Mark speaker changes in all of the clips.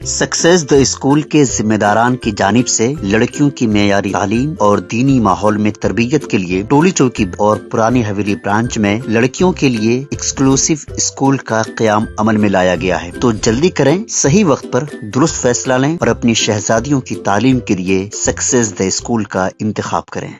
Speaker 1: Success the school کے ذمہ داران کی جانب سے لڑکیوں کی معیاری تعلیم اور دینی ماحول میں تربیت کے لیے ٹولی چوکی اور پرانی حویلی برانچ میں لڑکیوں کے لیے ایکسکلوسیو اسکول کا قیام عمل میں لایا گیا ہے۔ تو جلدی کریں، صحیح وقت پر درست فیصلہ لیں اور اپنی شہزادیوں کی تعلیم کے لیے سکسیس دا اسکول کا انتخاب کریں۔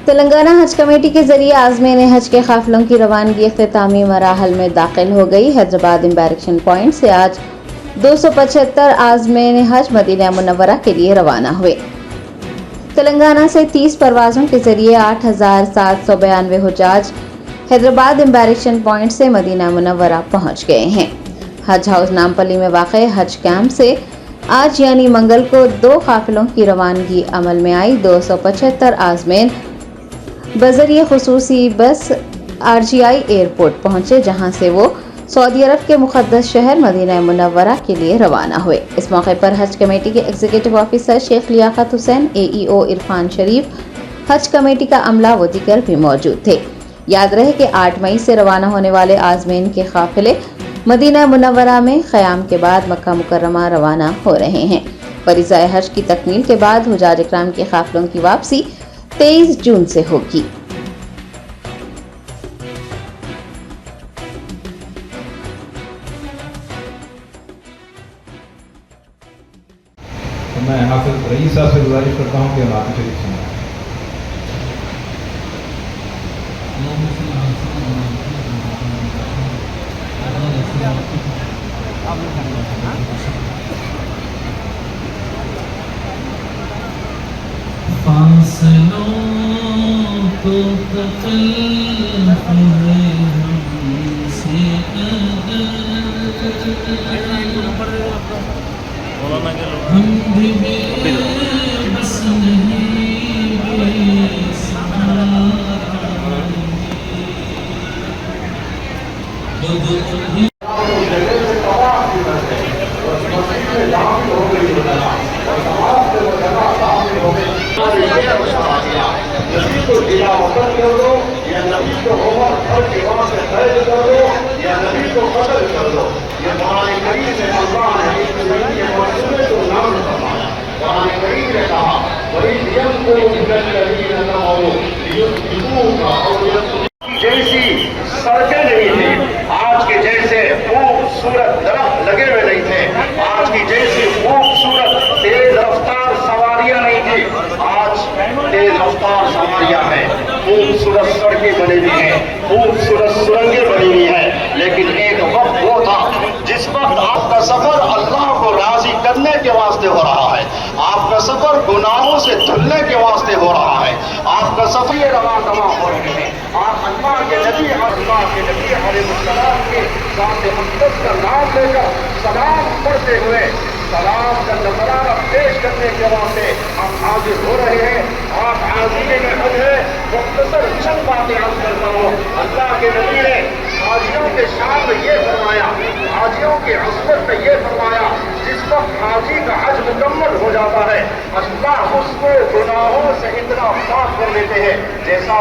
Speaker 2: تلنگانہ حج کمیٹی کے ذریعے عازمین حج کے قافلوں کی روانگی اختتامی مراحل میں داخل ہو گئی۔ حیدرآباد امبارکشن پوائنٹ سے آج 275 عازمین حج مدینہ منورہ کے لیے روانہ ہوئے۔ تلنگانہ سے 30 پروازوں کے ذریعے 8792 حجاج حیدرآباد امبارکشن پوائنٹ سے مدینہ منورہ پہنچ گئے ہیں۔ حج ہاؤس نامپلی میں واقع حج کیمپ سے آج یعنی منگل کو 2 قافلوں کی روانگی عمل میں آئی۔ 275 عازمین بذریعہ خصوصی بس RGI ایئرپورٹ پہنچے، جہاں سے وہ سعودی عرب کے مقدس شہر مدینہ منورہ کے لیے روانہ ہوئے۔ اس موقع پر حج کمیٹی کے ایگزیکٹو آفیسر شیخ لیاقت حسین، AEO عرفان شریف، حج کمیٹی کا عملہ و دیگر بھی موجود تھے۔ یاد رہے کہ 8 مئی سے روانہ ہونے والے عازمین کے قافلے مدینہ منورہ میں قیام کے بعد مکہ مکرمہ روانہ ہو رہے ہیں۔ فریضہ حج کی تکمیل کے بعد حجاج اکرام کے قافلوں کی واپسی 23 جون سے ہوگی۔
Speaker 3: میں حافظ رئیس صاحب سے گزارش کرتا ہوں کہ نعت شریف سنائیں۔
Speaker 4: فاصلوں کو تکلف ہے ہم سے ہم بھی بے بس نہیں بے سہارا
Speaker 5: نبی کو گلا وطن کر دو یا نبی کو عمر ہر کے وہاں سے قید کر دو یا نبی کو قتل کر دو۔ یہ قرآن کریم سے اللہ نے اس نبی کے معصومے کو نام فرمایا۔ قرآن کریم نے کہا وَإِذْ يَمْكُرُ بِكَ الَّذِينَ كَفَرُوا لِيُثْبِتُوكَ أَوْ يَقْتُلُوكَ جیسی سڑکیں نہیں تھیں، آج کے جیسے خوبصورت درخت لگے ہوئے نہیں تھے، آج کی جیسی خوبصورت تیز رفتار سواریاں نہیں تھی، آج تیز رفتار سواریاں ہیں، خوبصورت سڑکیں بنی ہوئی ہیں، خوبصورت سرنگیں بنی ہوئی ہیں۔ لیکن ایک وقت وہ تھا جس وقت آپ کا سفر اللہ کو راضی کرنے کے واسطے ہو رہا ہے، آپ کا سفر گناہوں سے دھلنے کے واسطے ہو رہا ہے، آپ کا سفر یہ رواں دواں ہو رہے ہیں۔ آپ اللہ کے نبی علیہ السلام کے ذات مقدس کا نام لے کر سلام پڑھتے ہوئے سلام کا نذرانہ پیش کرنے کے واسطے ہم حاضر ہو رہے ہیں۔ آپ حاضرین میں حج ہے، مختصر چند باتیں عرض کرتا ہوں۔ اللہ کے نبی نے حاجیوں کے شان میں یہ فرمایا، حاجیوں کی عصمت میں یہ فرمایا، جس وقت حاجی کا حج مکمل ہو جاتا ہے اللہ اس کو گناہوں سے اتنا پاک کر لیتے ہیں جیسا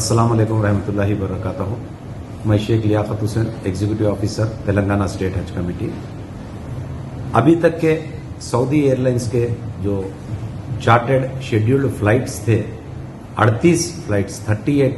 Speaker 6: السلام علیکم ورحمۃ اللہ وبرکاتہ۔ میں شیخ لیاقت حسین، ایگزیکٹو آفیسر تلنگانہ اسٹیٹ حج کمیٹی۔ ابھی تک کے سعودی ایئر لائنس کے جو چارٹرڈ شیڈیولڈ فلائٹس تھے 38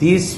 Speaker 6: 30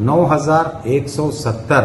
Speaker 6: 9,170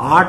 Speaker 6: 8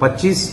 Speaker 6: 25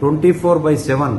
Speaker 6: 24/7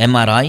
Speaker 7: MRI,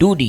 Speaker 7: 2D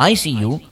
Speaker 7: ICU